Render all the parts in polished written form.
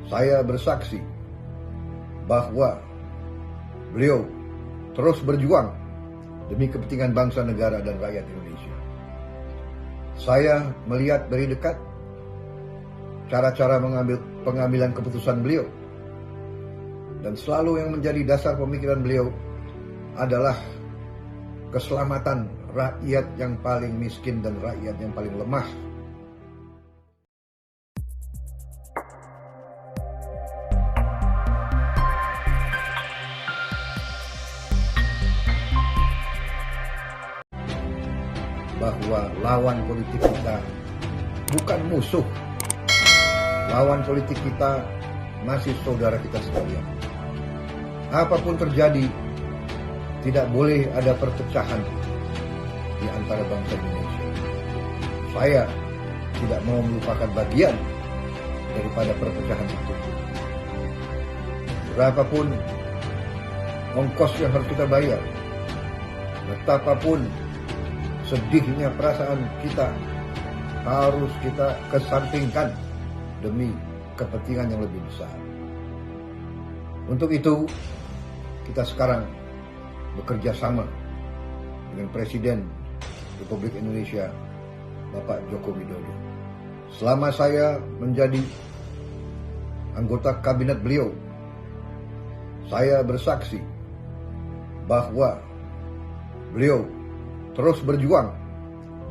Saya bersaksi bahwa beliau terus berjuang demi kepentingan bangsa, negara, dan rakyat Indonesia. Saya melihat dari dekat cara-cara pengambilan keputusan beliau, dan selalu yang menjadi dasar pemikiran beliau adalah keselamatan rakyat yang paling miskin dan rakyat yang paling lemah. Bahwa lawan politik kita bukan musuh. Lawan politik kita masih saudara kita sekalian. Apapun terjadi, tidak boleh ada perpecahan di antara bangsa Indonesia. Saya tidak mau melupakan bagian daripada perpecahan itu. Berapapun ongkos yang harus kita bayar, betapapun sedihnya perasaan kita, harus kita kesampingkan demi kepentingan yang lebih besar. Untuk itu, kita sekarang bekerja sama dengan Presiden Republik Indonesia, Bapak Joko Widodo. Selama saya menjadi anggota kabinet beliau, saya bersaksi bahwa beliau terus berjuang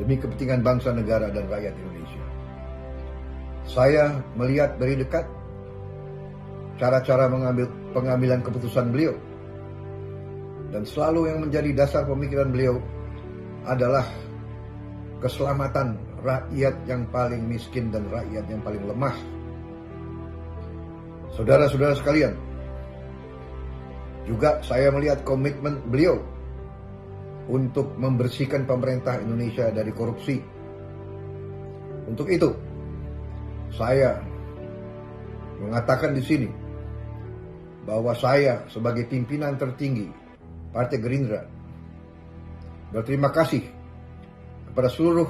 demi kepentingan bangsa, negara, dan rakyat Indonesia. Saya melihat dari dekat cara-cara pengambilan keputusan beliau, dan selalu yang menjadi dasar pemikiran beliau adalah keselamatan rakyat yang paling miskin dan rakyat yang paling lemah. Saudara-saudara sekalian, juga saya melihat komitmen beliau untuk membersihkan pemerintah Indonesia dari korupsi. Untuk itu, saya mengatakan di sini bahwa saya sebagai pimpinan tertinggi Partai Gerindra berterima kasih kepada seluruh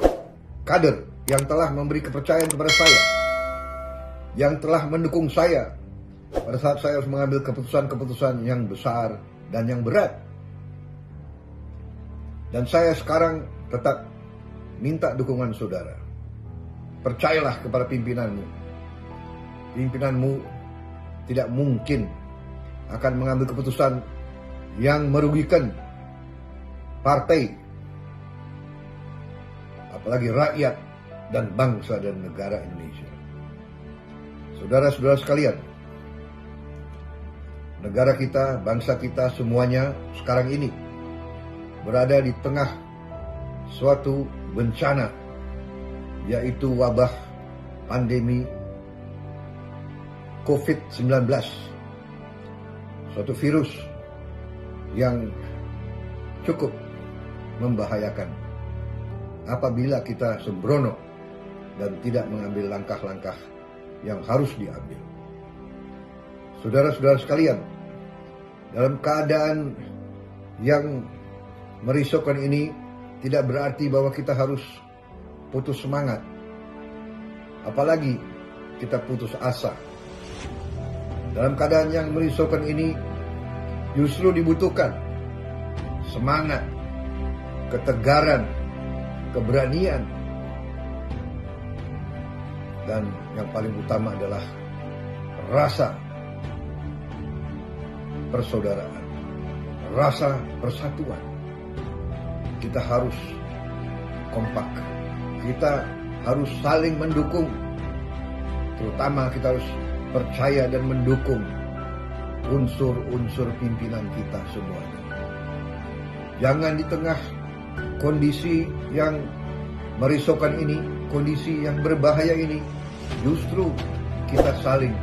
kader yang telah memberi kepercayaan kepada saya, yang telah mendukung saya pada saat saya harus mengambil keputusan-keputusan yang besar dan yang berat. Dan saya sekarang tetap minta dukungan saudara. Percayalah kepada pimpinanmu. Pimpinanmu tidak mungkin akan mengambil keputusan yang merugikan partai, apalagi rakyat dan bangsa dan negara Indonesia. Saudara-saudara sekalian, negara kita, bangsa kita semuanya sekarang ini berada di tengah suatu bencana, yaitu wabah pandemi COVID-19, suatu virus yang cukup membahayakan apabila kita sembrono dan tidak mengambil langkah-langkah yang harus diambil. Saudara-saudara sekalian, dalam keadaan yang merisaukan ini tidak berarti bahwa kita harus putus semangat, apalagi kita putus asa. Dalam keadaan yang merisaukan ini justru dibutuhkan semangat, ketegaran, keberanian, dan yang paling utama adalah rasa persaudaraan, rasa persatuan. Kita harus kompak, kita harus saling mendukung, terutama kita harus percaya dan mendukung unsur-unsur pimpinan kita semuanya. Jangan di tengah kondisi yang merisaukan ini, kondisi yang berbahaya ini, justru kita saling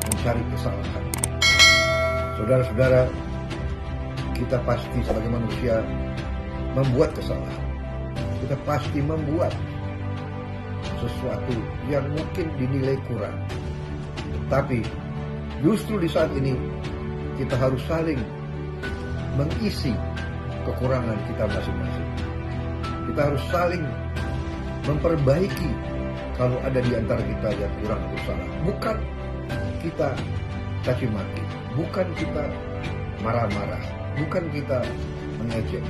mencari kesalahan. Saudara-saudara, kita pasti sebagai manusia membuat kesalahan. Kita pasti membuat sesuatu yang mungkin dinilai kurang. Tapi justru di saat ini kita harus saling mengisi kekurangan kita masing-masing. Kita harus saling memperbaiki kalau ada di antara kita yang kurang atau salah. Bukan kita caci maki, bukan kita marah-marah, bukan kita mengejek.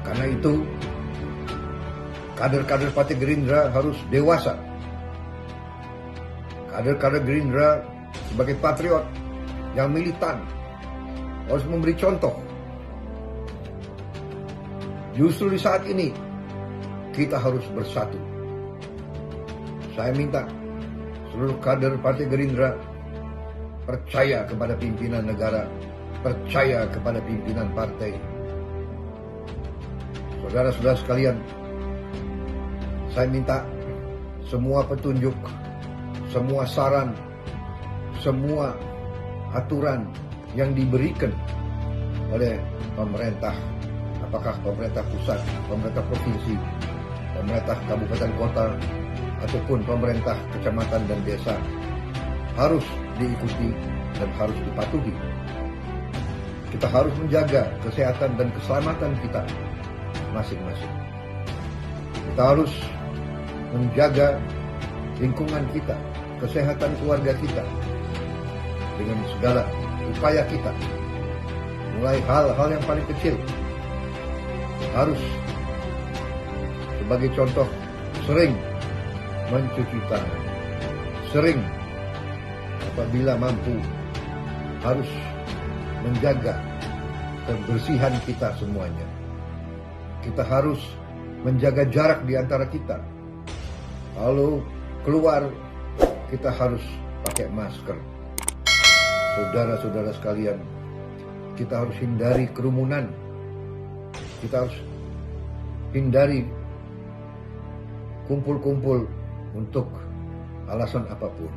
Karena itu kader-kader Partai Gerindra harus dewasa. Kader-kader Gerindra sebagai patriot yang militan harus memberi contoh. Justru di saat ini kita harus bersatu. Saya minta seluruh kader Partai Gerindra percaya kepada pimpinan negara, percaya kepada pimpinan partai. Saudara-saudara sekalian, saya minta semua petunjuk, semua saran, semua aturan yang diberikan oleh pemerintah, apakah pemerintah pusat, pemerintah provinsi, pemerintah kabupaten kota, ataupun pemerintah kecamatan dan desa, harus diikuti dan harus dipatuhi. Kita harus menjaga kesehatan dan keselamatan kita masing-masing. Kita harus menjaga lingkungan kita, kesehatan keluarga kita dengan segala upaya kita. Mulai hal-hal yang paling kecil, harus sebagai contoh sering mencuci tangan, sering apabila mampu harus menjaga kebersihan kita semuanya. Kita harus menjaga jarak di antara kita. Kalau keluar, kita harus pakai masker. Saudara-saudara sekalian, kita harus hindari kerumunan. Kita harus hindari kumpul-kumpul untuk alasan apapun.